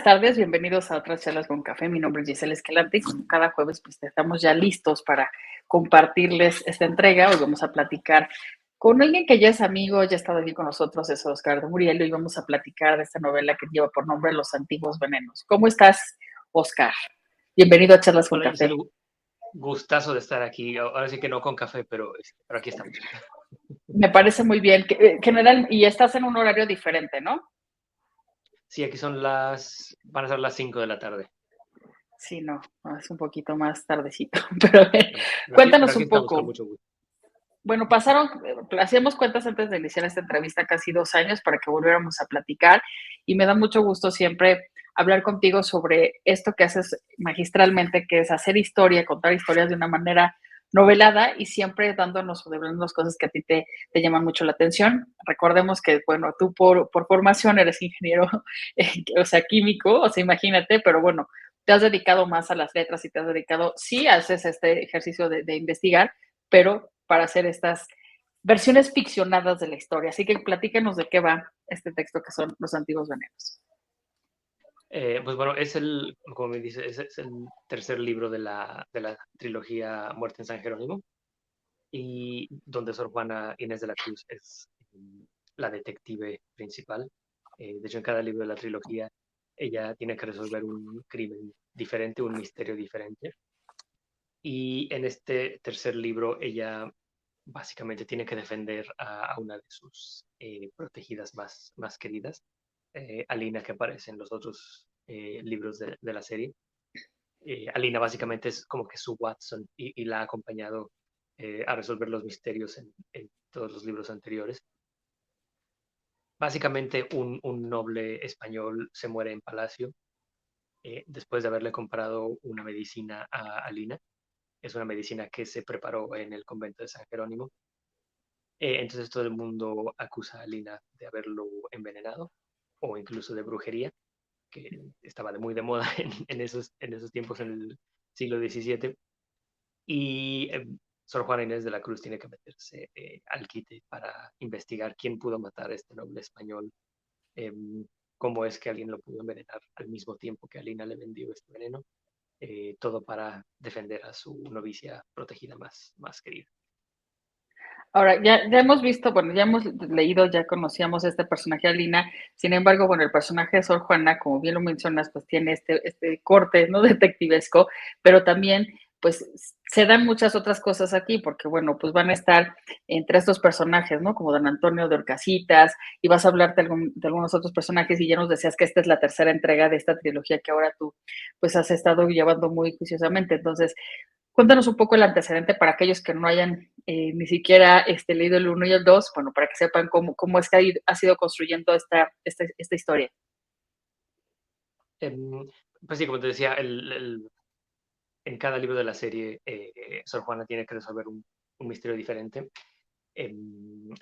tardes, bienvenidos a otras charlas con café. Mi nombre es Gisela Escalante y como cada jueves pues estamos ya listos para compartirles esta entrega. Hoy vamos a platicar con alguien que ya es amigo, ya ha estado aquí con nosotros, es Oscar de Muriel, y vamos a platicar de esta novela que lleva por nombre Los Antiguos Venenos. ¿Cómo estás, Oscar? Bienvenido a Charlas con Hola Café. Giselle, gustazo de estar aquí. Ahora sí que no con café, pero aquí estamos. Me parece muy bien. General, y estás en un horario diferente, ¿no? Sí, aquí van a ser las 5 de la tarde. Sí, no, es un poquito más tardecito, pero a ver, Pero cuéntanos aquí un estamos con poco. mucho gusto. Bueno, pasaron, hacíamos cuentas antes de iniciar esta entrevista, casi 2 años para que volviéramos a platicar y me da mucho gusto siempre hablar contigo sobre esto que haces magistralmente, que es hacer historia, contar historias de una manera novelada y siempre dándonos o develándonos cosas que a ti te llaman mucho la atención. Recordemos que, bueno, tú por formación eres ingeniero, o sea, químico, o sea, imagínate, pero bueno, te has dedicado más a las letras y te has dedicado, sí, haces este ejercicio de investigar, pero para hacer estas versiones ficcionadas de la historia. Así que platícanos de qué va este texto que son Los Antiguos Venenos. Pues bueno, como me dice, es el tercer libro de la trilogía Muerte en San Jerónimo, y donde Sor Juana Inés de la Cruz es la detective principal. De hecho, en cada libro de la trilogía, ella tiene que resolver un crimen diferente, un misterio diferente. Y en este tercer libro, ella básicamente tiene que defender a una de sus protegidas más queridas, Alina, que aparece en los otros libros de la serie. Alina básicamente es como que su Watson y la ha acompañado a resolver los misterios en todos los libros anteriores. Básicamente un noble español se muere en palacio después de haberle comprado una medicina a Alina. Es una medicina que se preparó en el convento de San Jerónimo. Entonces todo el mundo acusa a Lina de haberlo envenenado o incluso de brujería, que estaba muy de moda en esos tiempos, en el siglo XVII. Y Sor Juana Inés de la Cruz tiene que meterse al quite para investigar quién pudo matar a este noble español, eh, cómo es que alguien lo pudo envenenar al mismo tiempo que Alina le vendió este veneno, todo para defender a su novicia protegida más querida. Ahora, ya hemos visto, bueno, ya hemos leído, ya conocíamos este personaje Alina, sin embargo, bueno, el personaje de Sor Juana, como bien lo mencionas, pues tiene este corte, ¿no? Detectivesco, pero también, pues, se dan muchas otras cosas aquí, porque, bueno, pues van a estar entre estos personajes, ¿no? Como don Antonio de Orcasitas, y vas a hablar de algunos otros personajes, y ya nos decías que esta es la tercera entrega de esta trilogía que ahora tú, pues, has estado llevando muy juiciosamente. Entonces, cuéntanos un poco el antecedente para aquellos que no hayan ni siquiera leído el uno y el 2, bueno, para que sepan cómo es que ha sido construyendo esta historia. Em, pues sí, como te decía, en cada libro de la serie, Sor Juana tiene que resolver un misterio diferente.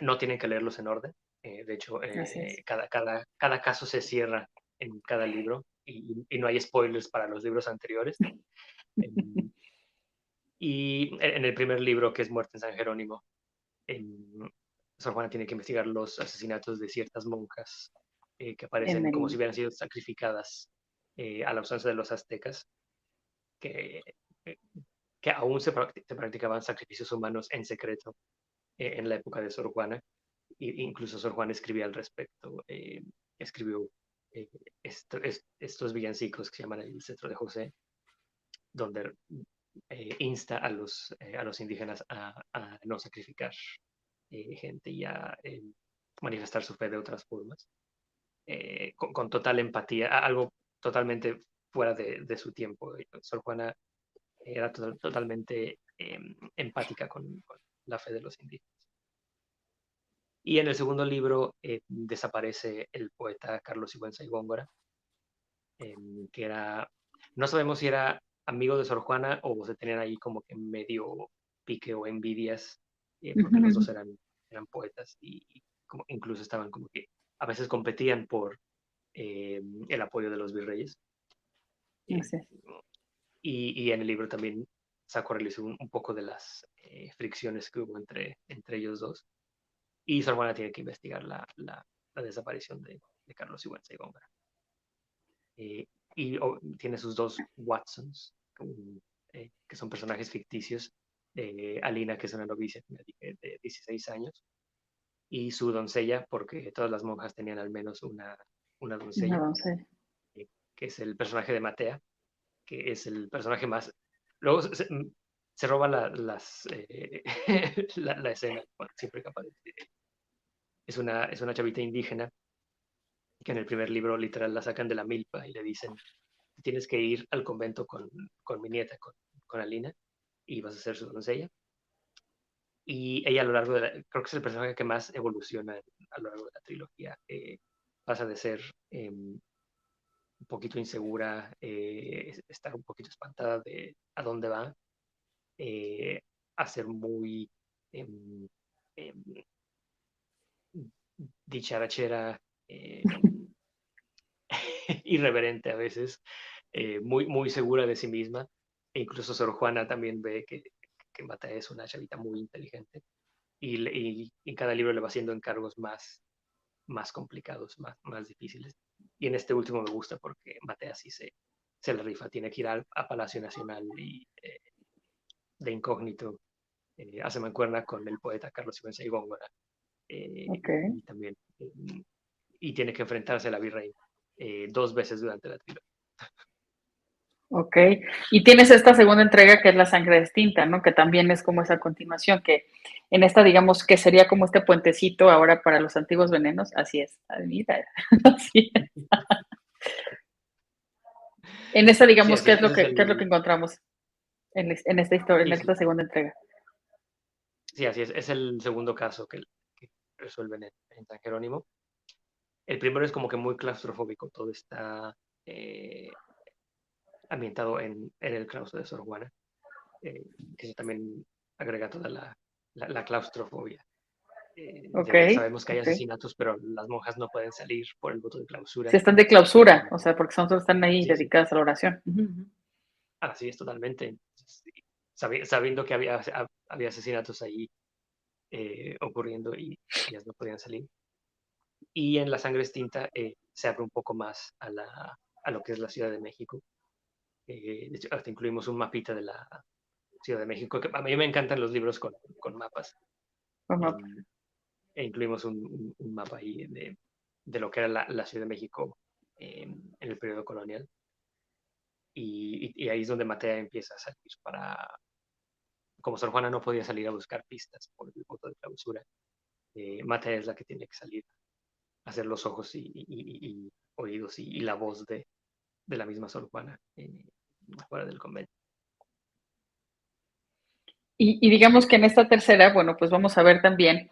No tienen que leerlos en orden. De hecho, Así es. cada caso se cierra en cada libro y no hay spoilers para los libros anteriores. Em, y en el primer libro, que es Muerte en San Jerónimo, em, Sor Juana tiene que investigar los asesinatos de ciertas monjas que En aparecen como si el, hubieran sido sacrificadas a la usanza de los aztecas, que, eh, que aún se practicaban sacrificios humanos en secreto en la época de Sor Juana. Incluso Sor Juana escribía al respecto. Escribió eh, estos villancicos que se llaman El Cetro de José, donde insta a los indígenas a no sacrificar gente y a manifestar su fe de otras formas, con total empatía, algo totalmente fuera de su tiempo. Sor Juana era totalmente empática con la fe de los indígenas. Y en el segundo libro desaparece el poeta Carlos Sigüenza y Góngora, que no sabemos si era amigo de Sor Juana o se tenían ahí como que medio pique o envidias, porque los dos eran poetas y como, incluso estaban como que a veces competían por el apoyo de los virreyes. Eh, así es. y en el libro también saco a relucir un poco de las fricciones que hubo entre ellos dos. Y Sor Juana tiene que investigar la desaparición de Carlos Sigüenza y Góngora. eh, y tiene sus dos Watsons, que son personajes ficticios. Alina, que es una novicia de 16 años, y su doncella, porque todas las monjas tenían al menos una doncella, No sé. eh, que es el personaje de Matea, que es el personaje más... Luego se roba la escena, bueno, siempre que aparece. Es una chavita indígena que en el primer libro literal la sacan de la milpa y le dicen, tienes que ir al convento con mi nieta, con Alina, y vas a ser su doncella. Y ella a lo largo creo que es el personaje que más evoluciona a lo largo de la trilogía. Pasa de ser un poquito insegura, estar un poquito espantada de a dónde va, eh, a ser muy em, em, dicharachera, irreverente a veces, muy, muy segura de sí misma. E incluso Sor Juana también ve que Mata es una chavita muy inteligente. Y en cada libro le va haciendo encargos más complicados, más difíciles. Y en este último me gusta porque Matea sí se la rifa, tiene que ir a Palacio Nacional y de incógnito hace mancuerna con el poeta Carlos Sigüenza y Góngora, Ok, y también y tiene que enfrentarse a la virreina dos veces durante la trilogía. ok. Y tienes esta segunda entrega que es La Sangre Distinta, ¿no? Que también es como esa continuación, que en esta, digamos, que sería como este puentecito ahora para los antiguos venenos. Así es, mira, así es. En esta, Sí, digamos, así es, ese es qué es lo que encontramos en esta historia, en sí, esta sí, segunda entrega? sí, así es el segundo caso que resuelven en San Jerónimo. El primero es como que muy claustrofóbico, todo está eh, ambientado en el claustro de Sor Juana, que eso también agrega toda la claustrofobia. Ok, Sabemos que hay ok. asesinatos, pero las monjas no pueden salir por el voto de Si clausura. están de clausura, o sea, porque son solo están ahí Sí, sí, dedicadas a la oración. Ujú, ujú. así es totalmente. Sí, sabiendo que había asesinatos ahí ocurriendo y ellas no podían salir. Y en La Sangre Extinta se abre un poco más a lo que es la Ciudad de México. De hecho, hasta incluimos un mapita de la Ciudad de México, que a mí me encantan los libros con mapas. Bueno, Eh, E incluimos un mapa ahí de lo que era la Ciudad de México en el periodo colonial. Y ahí es donde Matea empieza a salir como Sor Juana no podía salir a buscar pistas por el voto de clausura, Matea es la que tiene que salir a hacer los ojos y oídos y la voz de la misma Sor Juana fuera del convento. y digamos que en esta tercera, bueno, pues vamos a ver también,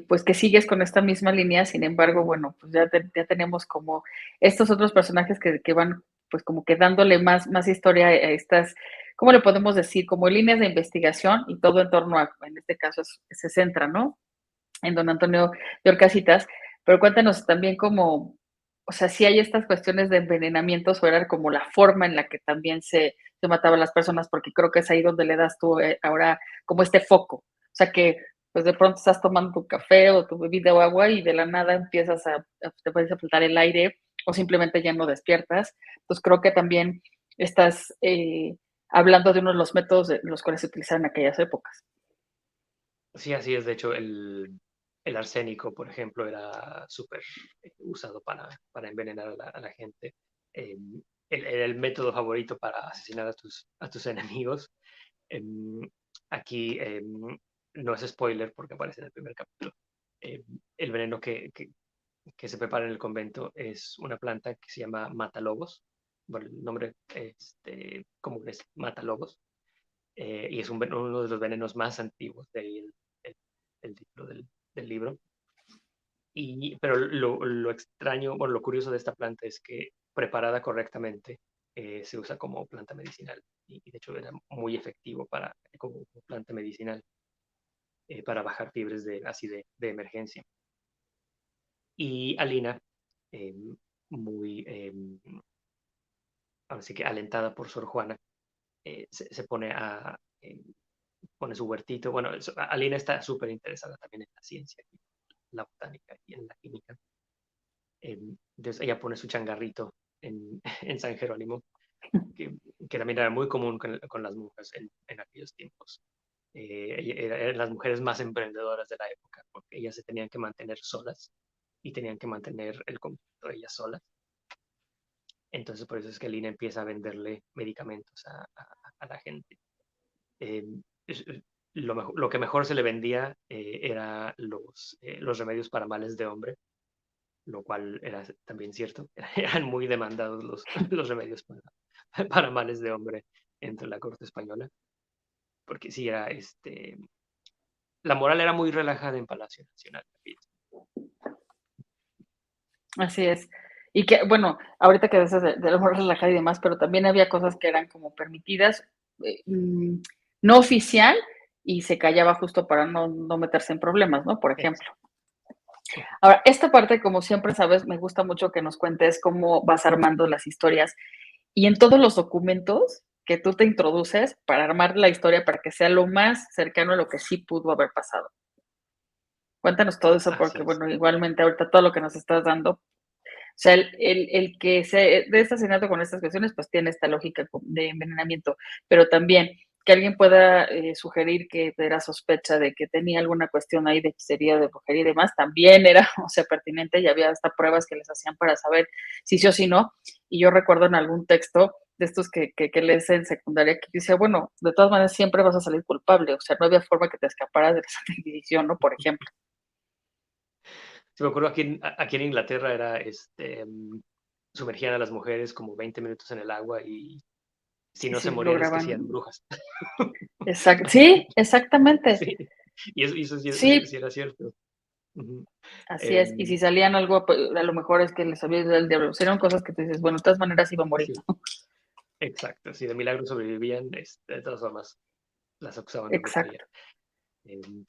pues que sigues con esta misma línea, sin embargo, bueno, pues ya tenemos como estos otros personajes que van, pues como que dándole más historia a estas, ¿cómo le podemos decir? Como líneas de investigación y todo en torno a, en este caso, se centra, ¿no? En don Antonio de Orcasitas, pero cuéntanos también cómo, o sea, si hay estas cuestiones de envenenamiento, o era como la forma en la que también se mataba a las personas, porque creo que es ahí donde le das tú ahora como este foco, o sea que pues de pronto estás tomando tu café o tu bebida o agua y de la nada empiezas te puedes a faltar el aire o simplemente ya no despiertas. Entonces creo que también estás hablando de uno de los métodos de los cuales se utilizaban en aquellas épocas. Sí, así es. De hecho, el arsénico, por ejemplo, era súper usado para envenenar a la gente. Eh, era el método favorito para asesinar a tus enemigos. Em, Aquí no es spoiler porque aparece en el primer capítulo. El veneno que se prepara en el convento es una planta que se llama matalobos. Bueno, el nombre común es matalobos. Y es uno de los venenos más antiguos, de ahí el título del libro. Pero lo extraño, bueno, lo curioso de esta planta es que preparada correctamente se usa como planta medicinal y de hecho era muy efectivo como planta medicinal para bajar fiebres así de emergencia. Y Alina, eh, muy, así que alentada por Sor Juana, se pone su huertito. Bueno, Alina está súper interesada también en la ciencia, en la botánica y en la química. Entonces ella pone su changarrito en San Jerónimo, que también era muy común con las monjas en aquellos tiempos. Eran las mujeres más emprendedoras de la época, porque ellas se tenían que mantener solas y tenían que mantener el convento ellas solas. Entonces, por eso es que Lina empieza a venderle medicamentos a la gente. Eh, es- lo que mejor se le vendía era los remedios para males de hombre, lo cual era también cierto. Eran muy demandados los remedios para males de hombre entre la corte española, porque sí era la moral era muy relajada en Palacio Nacional. Así es. Y que, bueno, ahorita que dices de la moral relajada y demás, pero también había cosas que eran como permitidas, eh, mm, no oficial, y se callaba justo para no meterse en problemas, ¿no? Por ejemplo. Ahora, esta parte, como siempre sabes, me gusta mucho que nos cuentes cómo vas armando las historias y en todos los documentos que tú te introduces para armar la historia para que sea lo más cercano a lo que sí pudo haber pasado. Cuéntanos todo eso Así porque, es. bueno, igualmente ahorita todo lo que nos estás dando, o sea, el que se de este asesinato con estas cuestiones, pues tiene esta lógica de envenenamiento, pero también que alguien pueda sugerir que era sospecha de que tenía alguna cuestión ahí de hechicería, de brujería y demás, también era, o sea, pertinente y había hasta pruebas que les hacían para saber si sí o si no. Y yo recuerdo en algún texto de estos que lees en secundaria que decía, bueno, de todas maneras siempre vas a salir culpable, o sea, no había forma que te escaparas de la Santa Inquisición, ¿no? Por ejemplo. Sí, me acuerdo aquí en Inglaterra era, sumergían a las mujeres como 20 minutos en el agua y si Y no se si morían es que sí eran lograban. brujas. Exacto. Sí, exactamente. Sí, y eso sí, Sí, sí era cierto. Ujú. así es. Y Em, si salían algo, pues, a lo mejor es que les había ido el diablo. Eran cosas que tú dices, bueno, de todas maneras iba a morir. sí, exacto. Si de milagro sobrevivían, de todas formas las acusaban de brujería. Exacto.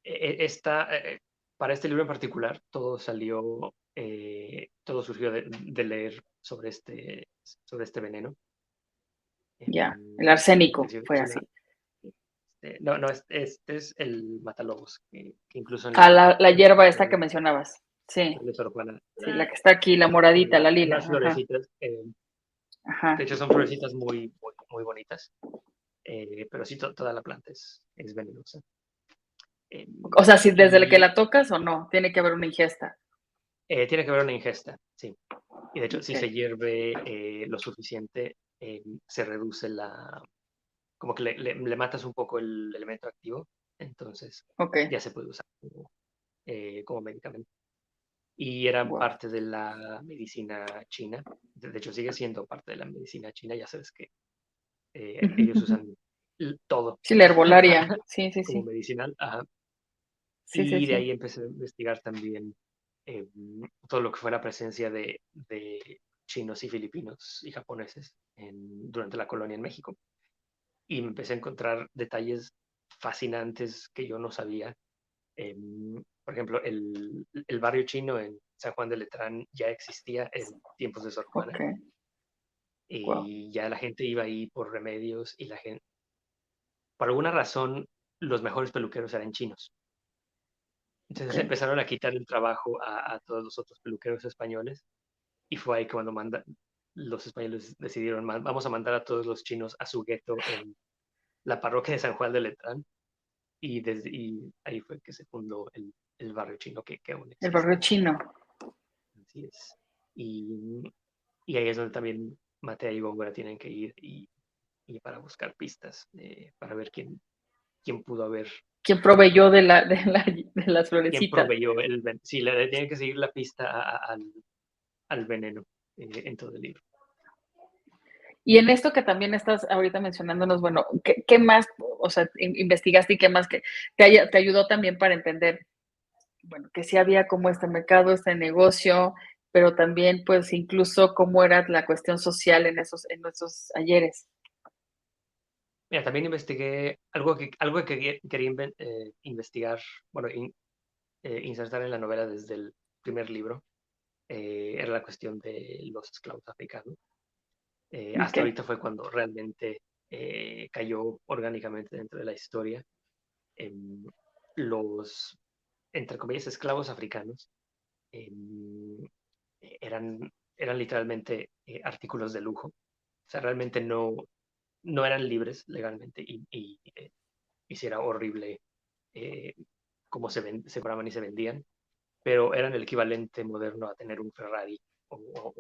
Em, para este libro en particular, todo surgió de leer sobre este veneno. Ya. El Em, arsénico Inclusive fue así. no, no, este es el matalobos, que incluso Ah, la en la hierba esta que versión mencionabas. Sí. de Sor Juana, Sí, la que está aquí, la moradita, la lila. las Ajá. florecitas, de Ajá. hecho son florecitas muy, muy, muy bonitas, pero sí toda la planta es venenosa. O sea, si desde que Y la tocas o no, tiene que haber una ingesta. tiene que haber una ingesta, sí. Y de hecho, si Ok. se hierve lo suficiente, se reduce como que le matas un poco el elemento activo, entonces Ok. ya se puede usar como medicamento. Y era Wow. parte de la medicina china. De hecho, sigue siendo parte de la medicina china. Ya sabes que ellos usan todo Sí, la para, herbolaria. Sí, sí, como sí. medicinal. Ajá. Sí, sí, Y de sí. ahí empecé a investigar también eh, todo lo que fue la presencia de chinos y filipinos y japoneses durante la colonia en México. Y me empecé a encontrar detalles fascinantes que yo no sabía. Por ejemplo, el barrio chino en San Juan de Letrán ya existía en tiempos de Sor Juana Ok. Wow. y ya la gente iba ahí por remedios y la gente, por alguna razón, los mejores peluqueros eran chinos. Ok. Entonces empezaron a quitar el trabajo a todos los otros peluqueros españoles y fue ahí que cuando los españoles decidieron, vamos a mandar a todos los chinos a su gueto en la parroquia de San Juan de Letrán y ahí fue que se fundó el barrio chino que aún El barrio existe. chino. Así es. Y, y ahí es donde también Matea y Góngora tienen que ir y para buscar pistas, para ver quién pudo haber, ¿Quién proveyó de las quién florecitas? proveyó el veneno. Sí, le tienen que seguir la pista al veneno en todo el libro. Y en esto que también estás ahorita mencionándonos, bueno, ¿qué más, o sea, investigaste y qué más que te ayudó también para entender, bueno, que sí había como este mercado, este negocio, pero también pues incluso cómo era la cuestión social en esos ayeres? Mira, también investigué algo que quería investigar, bueno, insertar en la novela desde el primer libro, era la cuestión de los esclavos africanos. Ok, Hasta ahorita fue cuando realmente cayó orgánicamente dentro de la historia. Em, los, entre comillas, esclavos africanos em, eran eran literalmente artículos de lujo. O sea, realmente no eran libres legalmente y sí era horrible eh, cómo se compraban y se vendían, pero eran el equivalente moderno a tener un Ferrari o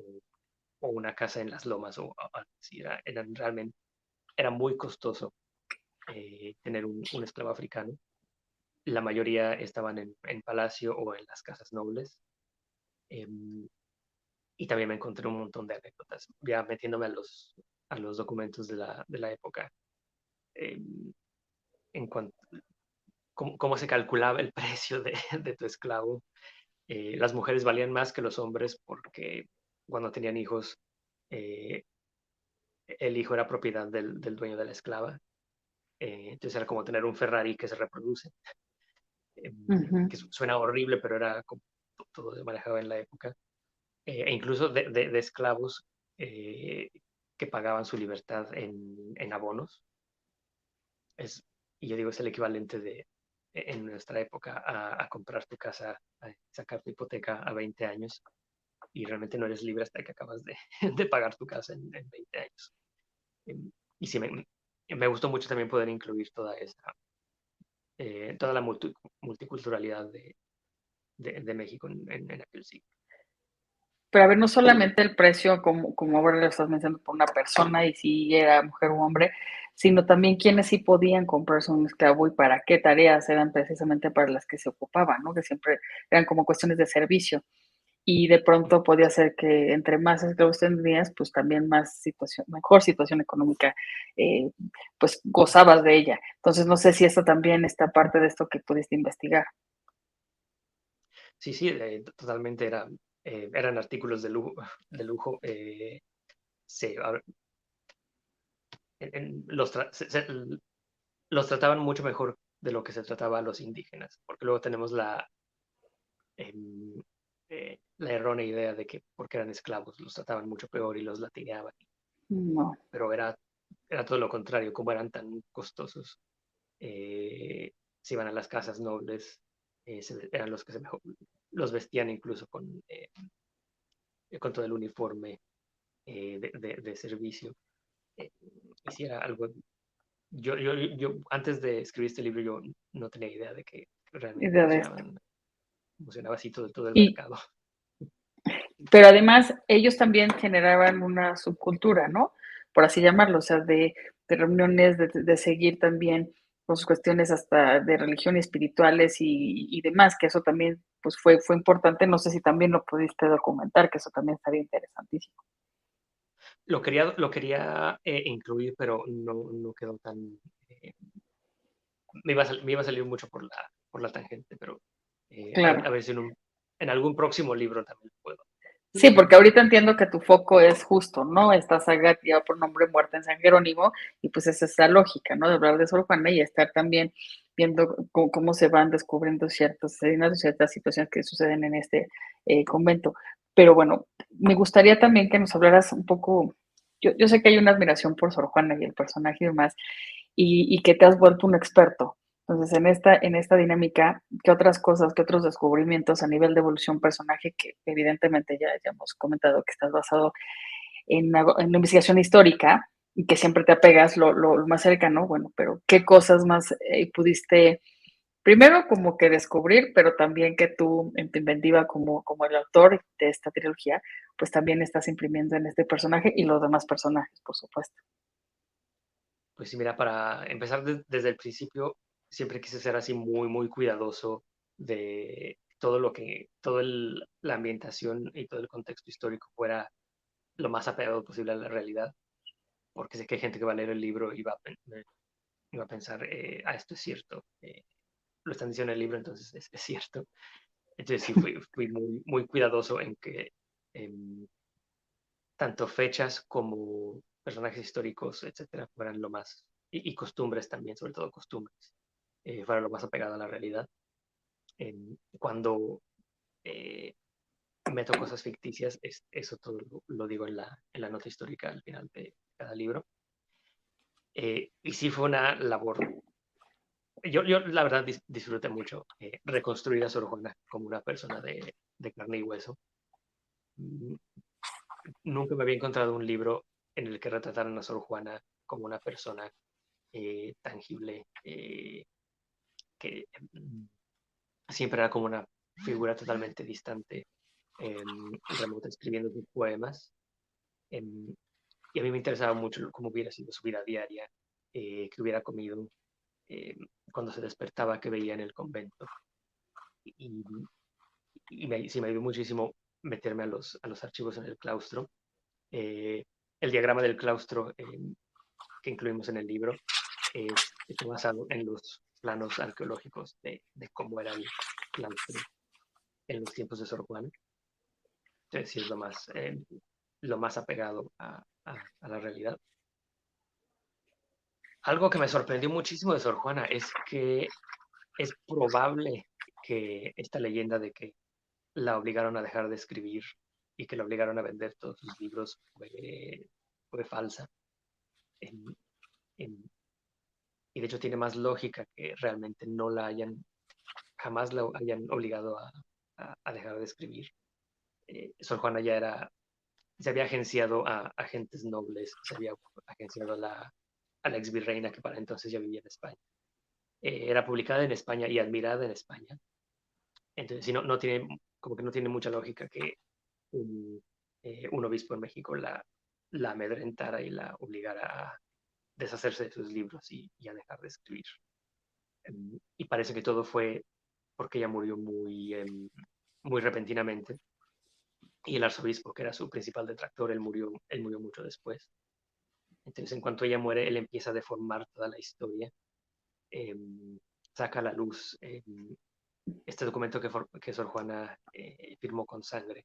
una casa en las lomas o algo así. Era muy costoso tener un esclavo africano. La mayoría estaban en palacio o en las casas nobles. em, y también me encontré un montón de anécdotas, ya metiéndome a los documentos de la época, em, en cuanto cómo se calculaba el precio de tu esclavo. Las mujeres valían más que los hombres porque cuando tenían hijos, eh, el hijo era propiedad del dueño de la esclava. Entonces era como tener un Ferrari que se reproduce, Ujú. que suena horrible, pero era como todo se manejaba en la época. E incluso de esclavos eh, que pagaban su libertad en abonos. Es, y yo digo, es el equivalente en nuestra época a comprar tu casa, a sacar tu hipoteca a 20 años y realmente no eres libre hasta que acabas de pagar tu casa en 20 años. Y sí, me gustó mucho también poder incluir toda la multiculturalidad de México en aquel siglo. Pero a ver, no solamente el precio, como ahora lo estás mencionando, por una persona y si era mujer o hombre, sino también quienes sí podían comprarse un esclavo y para qué tareas eran precisamente para las que se ocupaban, ¿no? Que siempre eran como cuestiones de servicio. Y de pronto podía ser que entre más esclavos tenías, pues también más situación, mejor situación económica, eh, pues gozabas de ella. Entonces, no sé si esto también está parte de esto que pudiste investigar. Sí, sí, totalmente eran artículos de lujo. De lujo sí, los trataban mucho mejor de lo que se trataba a los indígenas, porque luego tenemos em, la errónea idea de que porque eran esclavos los trataban mucho peor y los latigaban, No. pero era todo lo contrario, como eran tan costosos, se iban a las casas nobles, eran los que los vestían incluso con todo el uniforme de servicio. Y si era algo, yo antes de escribir este libro yo no tenía idea de que realmente Idea de esto. funcionaba así todo el Y, mercado. pero además ellos también generaban una subcultura, ¿no? Por así llamarlo, o sea, de reuniones, de seguir también con sus cuestiones hasta de religión y espirituales y demás, que eso también pues fue importante, no sé si también lo pudiste documentar, que eso también estaría interesantísimo. Lo quería incluir, pero no quedó tan... eh, me iba a salir mucho por la tangente, pero Claro. a ver si en algún próximo libro también puedo. Sí, porque ahorita entiendo que tu foco es justo, ¿no? Esta saga lleva por nombre Muerte en San Jerónimo, y pues esa es la lógica, ¿no? De hablar de Sor Juana y estar también viendo cómo se van descubriendo ciertas escenas, ciertas situaciones que suceden en este convento. Pero bueno, me gustaría también que nos hablaras un poco, yo sé que hay una admiración por Sor Juana y el personaje y demás, y que te has vuelto un experto. Entonces, en esta dinámica, ¿qué otras cosas, qué otros descubrimientos a nivel de evolución personaje, que evidentemente ya hemos comentado que estás basado en la investigación histórica y que siempre te apegas lo más cercano, bueno, pero qué cosas más pudiste, primero como que descubrir, pero también que tú en tu inventiva como el autor de esta trilogía, pues también estás imprimiendo en este personaje y los demás personajes, por supuesto. Pues sí, mira, para empezar desde el principio, siempre quise ser así muy, muy cuidadoso de todo la ambientación y todo el contexto histórico fuera lo más apegado posible a la realidad, porque sé que hay gente que va a leer el libro y va a pensar, esto es cierto, lo están diciendo en el libro, entonces es cierto. Entonces sí, fui muy, muy cuidadoso en que em, tanto fechas como personajes históricos, etcétera, fueran lo más, y costumbres también, sobre todo costumbres, fueran lo más apegado a la realidad. Cuando eh, meto cosas ficticias, eso todo lo digo en la nota histórica al final de cada libro. Y sí fue una labor. Yo la verdad disfruté mucho reconstruir a Sor Juana como una persona de carne y hueso. Mm, nunca me había encontrado un libro en el que retrataran a Sor Juana como una persona tangible, que siempre era como una figura totalmente distante, remota, escribiendo sus poemas. em, y a mí me interesaba mucho cómo hubiera sido su vida diaria, qué hubiera comido, eh, cuando se despertaba, qué veía en el convento. Y, sí, me ayudó muchísimo meterme a los archivos en el claustro. El diagrama del claustro que incluimos en el libro está basado en los planos arqueológicos de cómo era el claustro en los tiempos de Sor Juana. Entonces, sí es lo más apegado a la realidad. Algo que me sorprendió muchísimo de Sor Juana es que es probable que esta leyenda de que la obligaron a dejar de escribir y que la obligaron a vender todos sus libros fue falsa. En- en- y de hecho tiene más lógica que realmente no la hayan, jamás la hayan obligado a dejar de escribir. Sor Juana se había agenciado a agentes nobles, se había agenciado a la ex virreina que para entonces ya vivía en España. Era publicada en España y admirada en España. Entonces, sí, no tiene, como que no tiene mucha lógica que un obispo en México la amedrentara y la obligara a deshacerse de sus libros y a dejar de escribir. Y parece que todo fue porque ella murió muy repentinamente. Y el arzobispo, que era su principal detractor, él murió mucho después. Entonces, en cuanto ella muere, él empieza a deformar toda la historia, eh, saca a la luz este documento que Sor Juana firmó con sangre,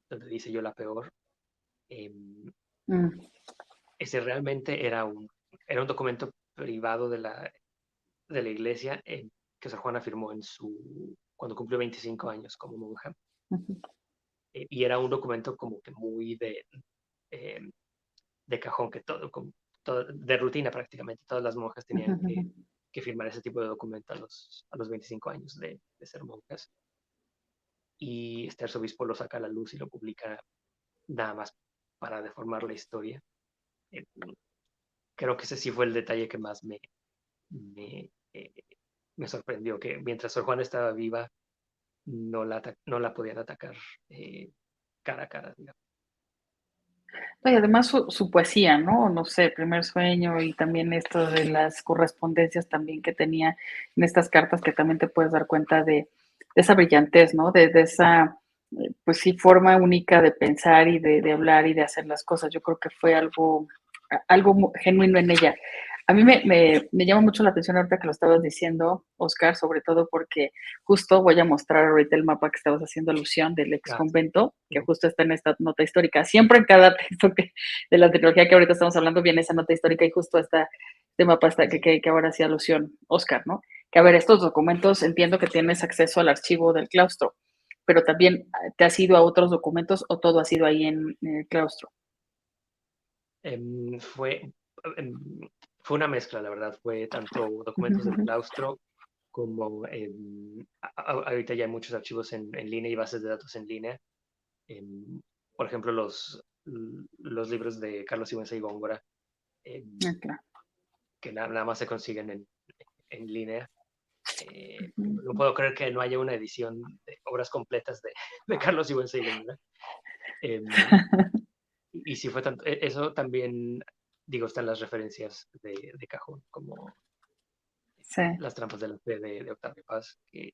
donde dice yo la peor. Eh, Mm, Ese realmente era un documento privado de la iglesia que Sor Juana firmó cuando cumplió 25 años como monja. ujú. Y era un documento como que muy eh, de cajón, de rutina prácticamente. Todas las monjas Ujú, tenían ujú. que firmar ese tipo de documento a los 25 años de ser monjas. Y este arzobispo lo saca a la luz y lo publica nada más para deformar la historia. Eh, Creo que ese sí fue el detalle que más me, eh, me sorprendió, que mientras Sor Juana estaba viva, no la podían atacar cara a cara, digamos. No, y además su poesía, ¿no? No sé, Primer Sueño y también esto de las correspondencias también que tenía en estas cartas que también te puedes dar cuenta de esa brillantez, ¿no? De esa, pues sí, forma única de pensar y de hablar y de hacer las cosas. Yo creo que fue algo genuino en ella. A mí me llama mucho la atención ahorita que lo estabas diciendo, Oscar, sobre todo porque justo voy a mostrar ahorita el mapa que estabas haciendo alusión del ex Ah, sí. convento, que justo está en esta nota histórica. Siempre en cada texto de la trilogía que ahorita estamos hablando viene esa nota histórica y justo este mapa está, Sí. que ahora hacía alusión Oscar, ¿no? Que a ver, estos documentos entiendo que tienes acceso al archivo del claustro, pero también te has ido a otros documentos o todo ha sido ahí en el claustro. Em, fue, em, Fue una mezcla, la verdad. Fue tanto documentos del Ujú, claustro como ahorita ya hay muchos archivos en línea y bases de datos en línea. Em, por ejemplo, los libros de Carlos Sigüenza y Góngora, claro. que nada más se consiguen en línea. No Ujú. puedo creer que no haya una edición de obras completas de Carlos Sigüenza y Góngora. Em, y si fue tanto, eso también, digo, están las referencias de cajón, como Sí, Las trampas de la fe de Octavio Paz, que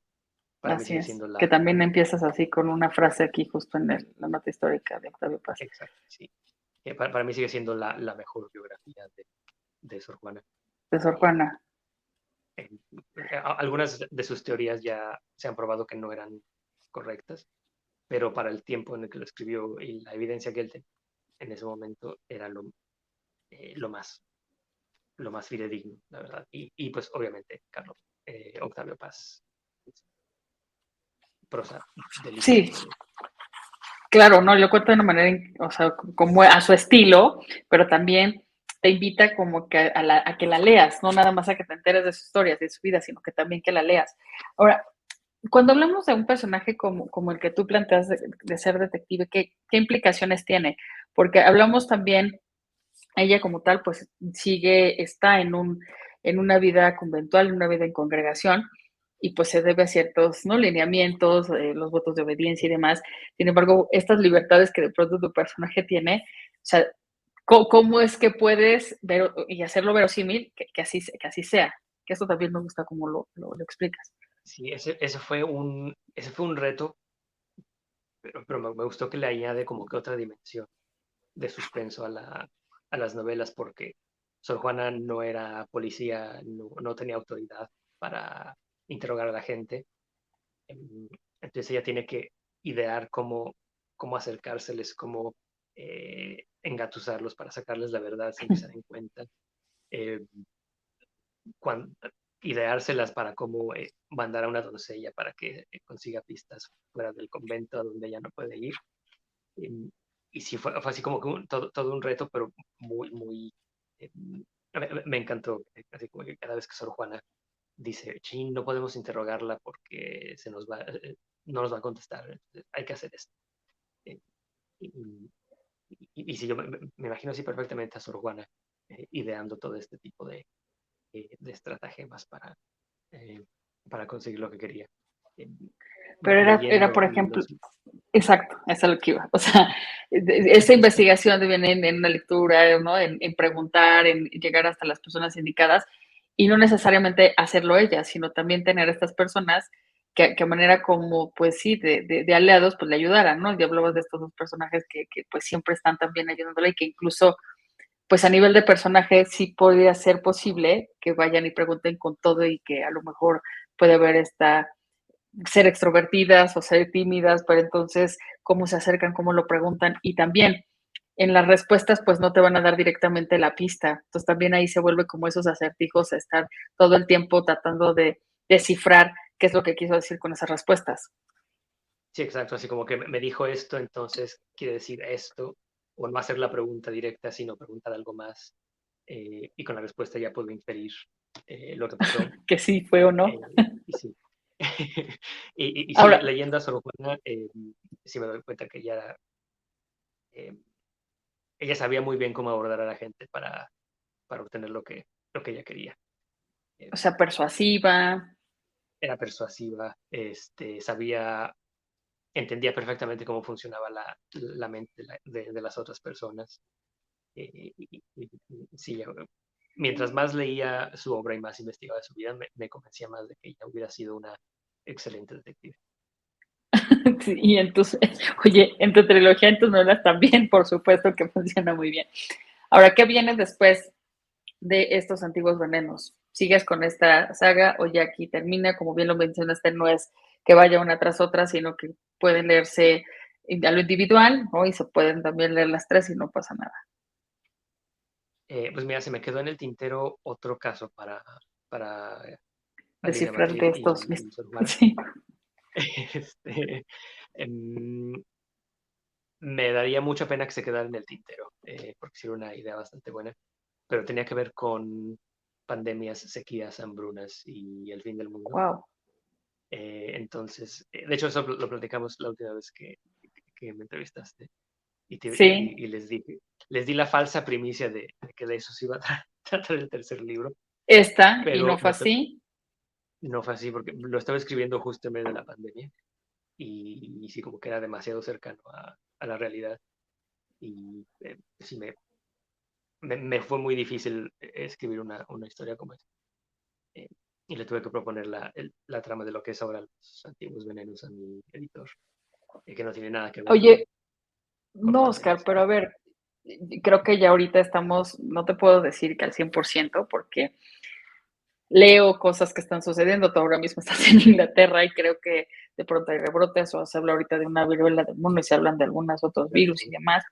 para mí así sigue es. siendo Que también empiezas así con una frase aquí justo en la nota histórica de Octavio Paz. exacto, sí, que para mí sigue siendo la mejor biografía de Sor Juana. De Sor Eh, Juana. eh, Algunas de sus teorías ya se han probado que no eran correctas, pero para el tiempo en el que lo escribió y la evidencia que él tenía en ese momento era eh, lo más, lo más fidedigno, la verdad. Y pues obviamente, Carlos, Octavio Paz, prosa Sí, deliciosa. claro, no, lo cuenta de una manera, o sea, como a su estilo, pero también te invita como que a que la leas, no nada más a que te enteres de sus historias, de su vida, sino que también que la leas. Ahora, cuando hablamos de un personaje como el que tú planteas de ser detective, ¿qué implicaciones tiene? porque hablamos también, ella como tal, pues está en una vida conventual, en una vida en congregación, y pues se debe a ciertos, ¿no? Lineamientos, los votos de obediencia y demás. Sin embargo, estas libertades que de pronto tu personaje tiene, o sea, ¿cómo es que puedes ver y hacerlo verosímil que así sea? Que eso también me gusta cómo lo explicas. Sí, ese fue un reto, pero me gustó que le añade como que otra dimensión de suspenso a las novelas, porque Sor Juana no era policía, no tenía autoridad para interrogar a la gente. em, Entonces ella tiene que idear cómo acercárseles, cómo engatusarlos para sacarles la verdad sin que se den cuenta. Eh, cuan- Ideárselas para cómo mandar a una doncella para que consiga pistas fuera del convento a donde ella no puede ir. Em, y sí, fue así como que todo un reto, pero muy... me encantó, así como que cada vez que Sor Juana dice, Chin, no podemos interrogarla porque no nos va a contestar, hay que hacer esto. Eh, y, y sí, yo me imagino así perfectamente a Sor Juana ideando todo este tipo de estratagemas eh, para conseguir lo que quería. Eh, Pero era, Leyendo por ejemplo, los... exacto, eso es lo que iba. O sea, esa investigación viene en una lectura, ¿no? En preguntar, en llegar hasta las personas indicadas y no necesariamente hacerlo ella, sino también tener estas personas que a manera como, pues sí, de aliados, pues le ayudaran, ¿no? Y hablabas de estos dos personajes que pues siempre están también ayudándole y que incluso, pues a nivel de personaje sí podría ser posible que vayan y pregunten con todo y que a lo mejor puede haber esta ser extrovertidas o ser tímidas, pero entonces cómo se acercan, cómo lo preguntan y también en las respuestas pues no te van a dar directamente la pista. Entonces también ahí se vuelve como esos acertijos a estar todo el tiempo tratando de descifrar qué es lo que quiso decir con esas respuestas. Sí, exacto, así como que me dijo esto, entonces quiere decir esto, o no hacer la pregunta directa, sino preguntar algo más, y con la respuesta ya puedo inferir lo que pasó. Que sí fue o no. Y sí, y sí, Ahora, leyendo a Sor Juana, sí me doy cuenta que eh, ella sabía muy bien cómo abordar a la gente para obtener lo que ella quería. Eh, o sea, persuasiva. Era persuasiva, entendía perfectamente cómo funcionaba la mente de las otras personas. Sí, mientras más leía su obra y más investigaba de su vida, me convencía más de que ella hubiera sido una excelente detective. Sí, y entonces, oye, en tu trilogía, en tus novelas también, por supuesto que funciona muy bien. Ahora, ¿qué viene después de estos antiguos venenos? ¿Sigues con esta saga o ya aquí termina? Como bien lo mencionaste, no es que vaya una tras otra, sino que pueden leerse a lo individual, ¿no? Y se pueden también leer las tres y no pasa nada. Pues mira, se me quedó en el tintero otro caso para Alina Descifrar Madrid de estos. y Sor Juana. Sí. Este, em, Me daría mucha pena que se quedara en el tintero, porque sí era una idea bastante buena, pero tenía que ver con pandemias, sequías, hambrunas y el fin del mundo. Wow. Entonces, de hecho, eso lo platicamos la última vez que me entrevistaste Sí, y les di la falsa primicia de que de eso se iba a tratar el tercer libro, esta y no pero fue así. no fue así porque lo estaba escribiendo justo en medio de la pandemia y sí, como que era demasiado cercano a la realidad y sí me fue muy difícil escribir una historia como esta. Eh, y le tuve que proponer la trama de lo que es ahora los antiguos venenos a mi editor, que no tiene nada que ver Oye, con no, Oscar, pandemias. pero a ver, creo que ya ahorita estamos, no te puedo decir que al 100% porque leo cosas que están sucediendo. Tú ahora mismo estás en Inglaterra y creo que de pronto hay rebrotes o se habla ahorita de una viruela del mono y se hablan de algunos otros virus y demás.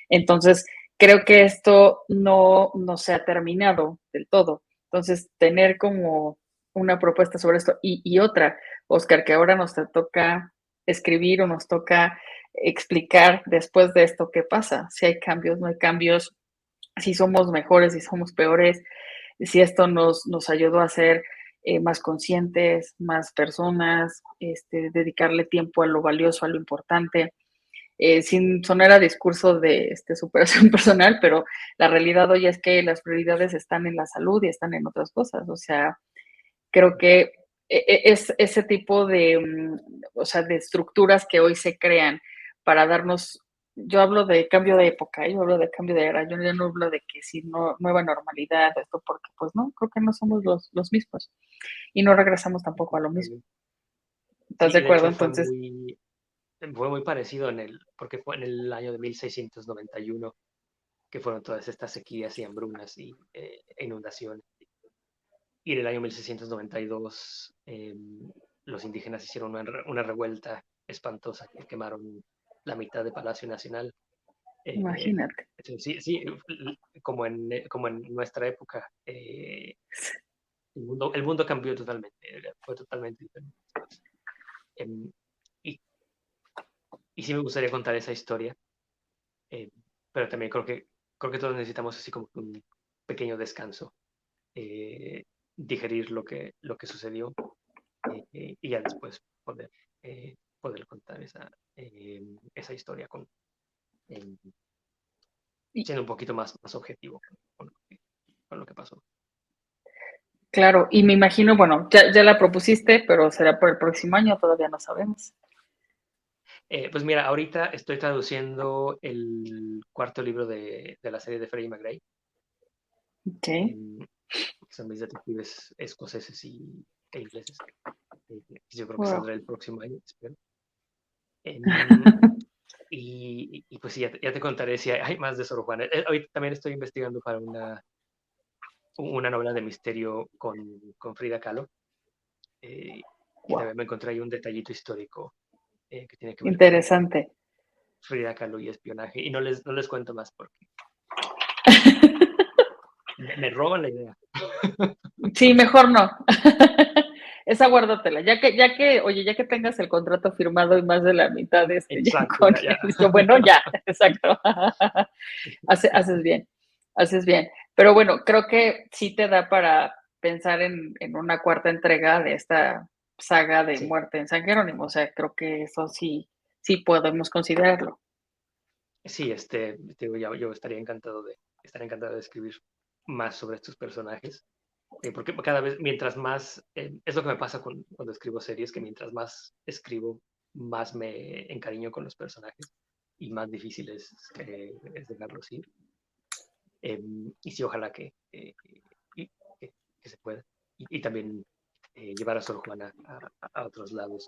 Entonces, creo que esto no se ha terminado del todo. Entonces, tener como una propuesta sobre esto y otra, Oscar, que ahora nos toca escribir o nos toca explicar después de esto qué pasa, si hay cambios, no hay cambios, si somos mejores, si somos peores, si esto nos ayudó a ser más conscientes, más personas, dedicarle tiempo a lo valioso, a lo importante. sin sonar a discurso de superación personal, pero la realidad hoy es que las prioridades están en la salud y están en otras cosas. O sea, creo que es ese tipo de, o sea, de estructuras que hoy se crean para darnos, yo hablo de cambio de época, yo hablo de cambio de era, yo ya no hablo de que si no, nueva normalidad, esto, porque pues no, creo que no somos los mismos y no regresamos tampoco a lo mismo. ¿Estás Sí, de y de acuerdo? hecho Entonces, fue muy parecido porque fue en el año de 1691 que fueron todas estas sequías y hambrunas e inundaciones. Y en el año 1692 los indígenas hicieron una revuelta espantosa que quemaron la mitad de Palacio Nacional. Eh, imagínate. sí, sí, como en nuestra época, el mundo cambió totalmente, fue totalmente diferente después. Em, y, y sí me gustaría contar esa historia, eh, pero también creo que todos necesitamos así como un pequeño descanso, eh, digerir lo que sucedió y ya después poder contar esa historia eh, Y, siendo un poquito más objetivo con lo que pasó. claro, y me imagino, bueno, ya la propusiste, pero será por el próximo año, todavía no sabemos. Pues mira, ahorita estoy traduciendo el cuarto libro de la serie de Freddie McRae, Ok, que son mis detectives escoceses e ingleses. Yo creo que wow. saldrá el próximo año, espero. Em, pues sí, ya te contaré si hay más de Sor Juana. Ahorita también estoy investigando para una novela de misterio con Frida Kahlo. Y Wow, también me encontré ahí un detallito histórico que tiene que ver con interesante. Frida Kahlo y espionaje. Y no les cuento más porque me roban la idea. Sí, mejor no. Esa guárdatela. Oye, ya que tengas el contrato firmado y más de la mitad ya Exacto, con ya. listo, bueno, ya, exacto. Haces bien, haces bien. Pero bueno, creo que sí te da para pensar en una cuarta entrega de esta saga de Sí, muerte en San Jerónimo. O sea, creo que eso sí podemos considerarlo. sí, digo, yo estaría encantado de escribir más sobre estos personajes. Porque cada vez, mientras más, es lo que me pasa cuando escribo series, que mientras más escribo, más me encariño con los personajes y más difícil es dejarlos ir. Y sí, ojalá y- que se pueda. Y también llevar a Sor Juana a otros lados.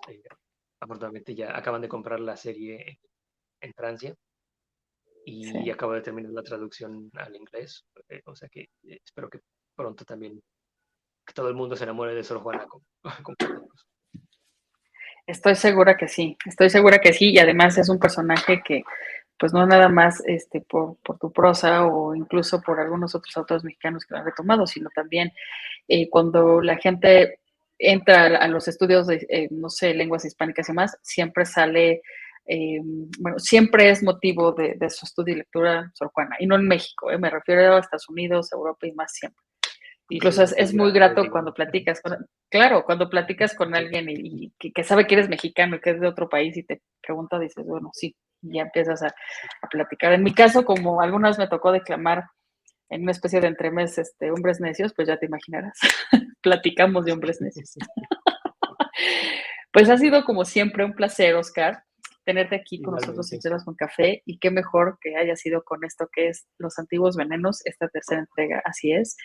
Afortunadamente ya acaban de comprar la serie en Francia y Sí. acabo de terminar la traducción al inglés. O sea que espero que pronto también que todo el mundo se enamore de Sor Juana con Carlos. Estoy segura que sí, y además es un personaje que, pues no nada más por tu prosa o incluso por algunos otros autores mexicanos que lo han retomado, sino también cuando la gente entra a los estudios de, no sé, lenguas hispánicas y más, siempre sale, bueno, siempre es motivo de su estudio y lectura Sor Juana, y no en México, me refiero a Estados Unidos, Europa y más siempre. Sí, sí, Incluso es es muy grande, grato digo. cuando platicas claro, cuando platicas con Sí, alguien y que sabe que eres mexicano y que es de otro país y te pregunta, dices, bueno, sí, y ya empiezas sí. a platicar. En mi caso, como algunas me tocó declamar en una especie de entremés, hombres necios, pues ya te imaginarás, platicamos de hombres necios. Pues ha sido como siempre un placer, Oscar, tenerte aquí con nosotros en Igualmente. Chelas con Café y qué mejor que haya sido con esto que es Los Antiguos Venenos, esta tercera entrega, así es,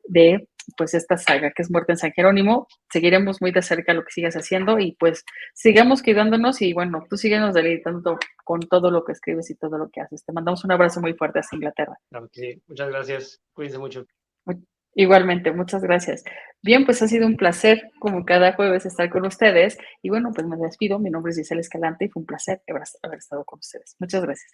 de pues esta saga que es Muerte en San Jerónimo. Seguiremos muy de cerca lo que sigas haciendo y pues sigamos cuidándonos y bueno, tú síguenos deleitando con todo lo que escribes y todo lo que haces. Te mandamos un abrazo muy fuerte hasta Inglaterra. Claro que sí. Muchas gracias. Cuídense mucho. Igualmente, muchas gracias. Bien, pues ha sido un placer, como cada jueves, estar con ustedes. Y bueno, pues me despido. Mi nombre es Gisela Escalante y fue un placer haber estado con ustedes. Muchas gracias.